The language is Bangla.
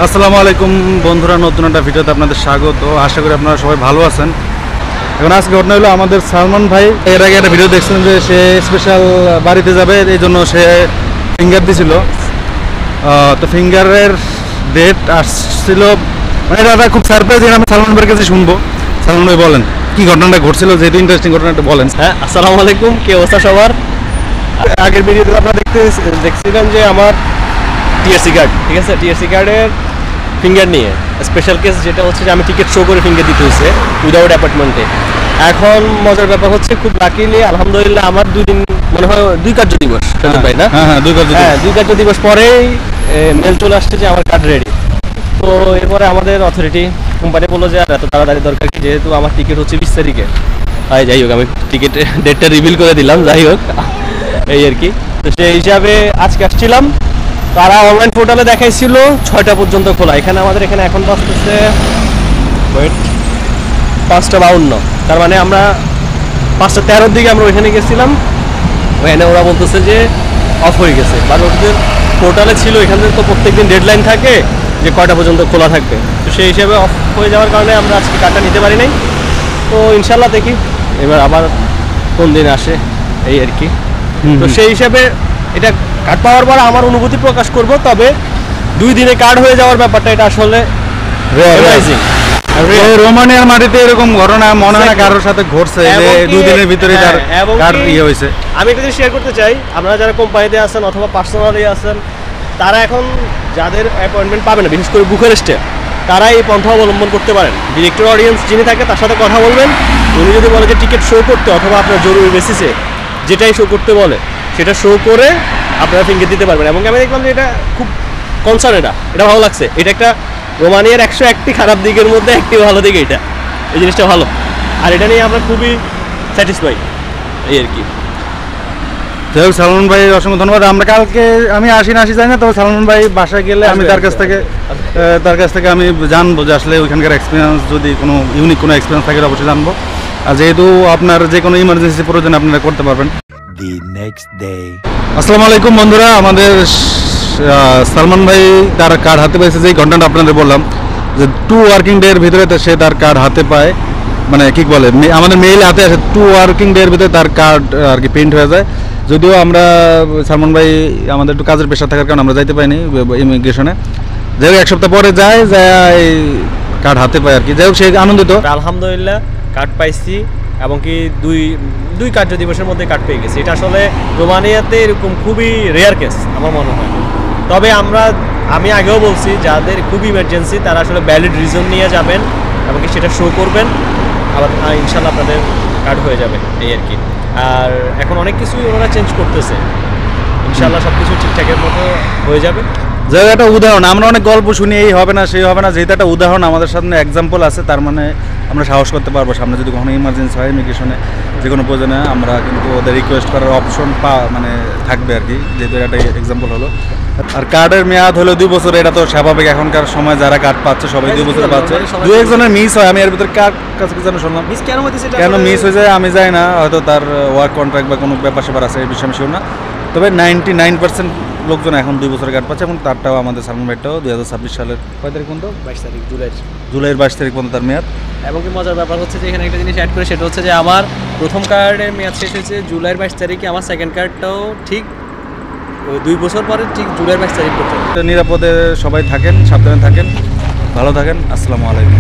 আসসালামু আলাইকুম বন্ধুরা, নতুন একটা ভিডিওতে আপনাদের স্বাগত। আশা করি আপনারা সবাই ভালো আছেন। এখন আজকে ঘটনা হলো, আমাদের সালমান ভাই এর আগে একটা ভিডিও দেখছিলেন যে সে স্পেশাল বাড়িতে যাবে, এই জন্য সে ফিঙ্গার দিছিল। তো ফিঙ্গারের ডেট আসছিল, মানে এটা খুব সারপ্রাইজ। আমি সালমান ভাইয়ের কাছে শুনবো। সালমান ভাই বলেন কি ঘটনাটা ঘটছিল, যেহেতু ইন্টারেস্টিং ঘটনাটা বলেন। হ্যাঁ, আসসালামু আলাইকুম, কি অবস্থা সবার? আগের ভিডিওতে আপনারা দেখছিলেন যে আমার টিএসসি কার্ড, ঠিক আছে, টিএসসি কার্ডের ফিঙ্গার নিয়ে স্পেশাল কেস যেটা হচ্ছে যে আমি টিকিট শো করে ফিঙ্গার দিতে হয়েছে উইদাউট অ্যাপয়েন্টমেন্টে। এখন মজার ব্যাপার হচ্ছে, খুব লাকিলি আলহামদুলিল্লাহ আমার 2 দিন, মনে হয় 2 কার্য দিবস ভাই না? হ্যাঁ, 2 কার্য দিবস পরেই মেল চলে আসছে যে আমার কার্ড রেডি। তো এরপরে আমাদের অথরিটি কোম্পানি বললো যে আর এত তাড়াতাড়ি দরকার কি, যেহেতু আমার টিকিট হচ্ছে 20 তারিখে। যাই হোক, আমি টিকিটের ডেটটা রিভিল করে দিলাম, যাই হোক এই আর কি। তো সেই হিসাবে আজকে আসছিলাম। তারা অনলাইন পোর্টালে দেখাইছিল 6টা পর্যন্ত খোলা। এখানে আমাদের এখানে এখন বাজতেছে 5:52। তার মানে আমরা 5:13 দিকে আমরা ওইখানে গেছিলাম। ওখানে ওরা বলতেছে যে অফ হয়ে গেছে, বা ওদের পোর্টালে ছিল। এখান থেকে তো প্রত্যেকদিন ডেডলাইন থাকে যে কয়টা পর্যন্ত খোলা থাকবে। তো সেই হিসাবে অফ হয়ে যাওয়ার কারণে আমরা আজকে কার্ডটা নিতে পারি নাই। তো ইনশাল্লাহ দেখি এবার আবার কোন দিন আসে, এই আর কি। তো সেই হিসাবে এটা কার্ড পাওয়ার পর আমার অনুভূতি প্রকাশ করব। তবে 2 দিনে কার্ড হয়ে যাওয়ার ব্যাপারটা, এটা আসলে অ্যামাজিং। রোমানিয়ার মাটিতে এরকম ঘটনা মনে হয় না কারোর সাথে ঘটছে যে 2 দিনের ভিতরে তার কার্ড হয়েছে। আমি একটা জিনিস শেয়ার করতে চাই, আপনারা যারা কোম্পানিতে আছেন অথবা পার্সোনালি আছেন, তারা এখন যাদের অ্যাপয়েন্টমেন্ট পাবে না, বিশেষ করে বুখারেস্টে, তারা এই পন্থা অবলম্বন করতে পারেন। ডিরেক্টর অডিয়েন্স যিনি থাকে তার সাথে কথা বলবেন। উনি যদি বলে যে টিকিট শো করতে, অথবা আপনার জরুরি বেসিসে যেটাই শো করতে বলে সেটা শো করে আপনারা ফিঙ্গার দিতে পারবেন। এবং আমি দেখলাম যে এটা খুব কনসার্ন, এটা ভালো লাগছে। এটা একটা রোমানিয়ার 101টি খারাপ দিকের মধ্যে একটি ভালো দিক, এই জিনিসটা ভালো। আর এটা নিয়ে আমরা খুবই স্যাটিসফাই, এই আর কি। যাই হোক, সালমান ভাই অসংখ্য ধন্যবাদ। আমরা কালকে আমি আসি যাই না, তবে সালমান ভাই বাসায় গেলে আমি তার কাছ থেকে আমি জানবো যে আসলে ওইখানকার এক্সপিরিয়েন্স, যদি কোনো ইউনিক কোনো এক্সপিরিয়েন্স থাকে অবশ্যই জানবো। আর যেহেতু আপনার যে কোনো ইমার্জেন্সি প্রয়োজন আপনারা করতে পারবেন। আসসালামু আলাইকুম বন্ধুরা, আমাদের সালমান ভাই তার কার্ড হাতে পেয়েছে। যেই ঘটনাটা আপনাদের বললাম যে 2 ওয়ার্কিং ডে এর ভিতরে সে তার কার্ড হাতে পায়, মানে কি বলে, আমাদের মেইল হাতে আসে। 2 ওয়ার্কিং ডে এর ভিতরে তার কার্ড আর কি প্রিন্ট হয়ে যায়। যদিও আমরা সালমান ভাই আমাদের একটু কাজের প্রেশার থাকার কারণে আমরা যাইতে পাইনি ইমিগ্রেশনে। যাই হোক, 1 সপ্তাহ পরে যায় কার্ড হাতে পায় আর কি। যাই হোক, সে আনন্দিত। আলহামদুলিল্লাহ কার্ড পাইছি, এবং কি 2 কার্য দিবসের মধ্যে কার্ড পেয়ে গেছি। এটা আসলে রোমানিয়াতে এরকম খুবই রেয়ার কেস আমার মনে হয়। তবে আমি আগেও বলছি, যাদের খুব ইমার্জেন্সি তারা আসলে ভ্যালিড রিজন নিয়ে যাবেন এবং কি সেটা শো করবেন, আবার ইনশাল্লাহ আপনাদের কার্ড হয়ে যাবে, এই আর কি। আর এখন অনেক কিছুই ওনারা চেঞ্জ করতেছে, ইনশাল্লাহ সব কিছু ঠিকঠাকের মতো হয়ে যাবে। যাই হোক, একটা উদাহরণ, আমরা অনেক গল্প শুনি এই হবে না সেই হবে না, যেহেতু একটা উদাহরণ আমাদের সামনে এক্সাম্পল আছে, তার মানে আমরা সাহস করতে পারবো সামনে যদি কখনো ইমার্জেন্সি হয় ইমিগ্রেশনে, যে কোনো প্রয়োজনে আমরা কিন্তু ওদের রিকোয়েস্ট করার অপশন মানে থাকবে আর কি, যেহেতু একটা এক্সাম্পল হলো। আর কার্ডের মেয়াদ হলো 2 বছর, এটা তো স্বাভাবিক। এখনকার সময় যারা কার্ড পাচ্ছে সবাই 2 বছরে পাচ্ছে। 2-1 জনের মিস হয়, আমি এর ভিতরে কার কাছে যেন শুনলাম কেন মিস হয়ে যায় আমি জানি না, হয়তো তার ওয়ার্ক কন্ট্রাক্ট বা কোনো ব্যাপার স্যাপার আছে, এই বিষয়ে আমি শিওর না। তবে 99% লোকজন এখন 2 বছরের কার্ড পাচ্ছে, এবং তারটাও আমাদের সালমান ভাইটাও 2026 সালের কয় তারিখ পর্যন্ত, 22 তারিখ জুলাইয়ের 22 তারিখ পর্যন্ত তার মেয়াদ। এবং কি মজার ব্যাপার হচ্ছে যে এখানে একটা জিনিস অ্যাড করে, সেটা হচ্ছে যে আমার প্রথম কার্ডের মেয়াদ শেষ হয়েছে জুলাইয়ের 22 তারিখে, আমার সেকেন্ড কার্ডটাও ঠিক 2 বছর পরে ঠিক জুলাইয়ের 22 তারিখ পর্যন্ত। নিরাপদে সবাই থাকেন, সাবধানে থাকেন, ভালো থাকেন। আসসালামু আলাইকুম।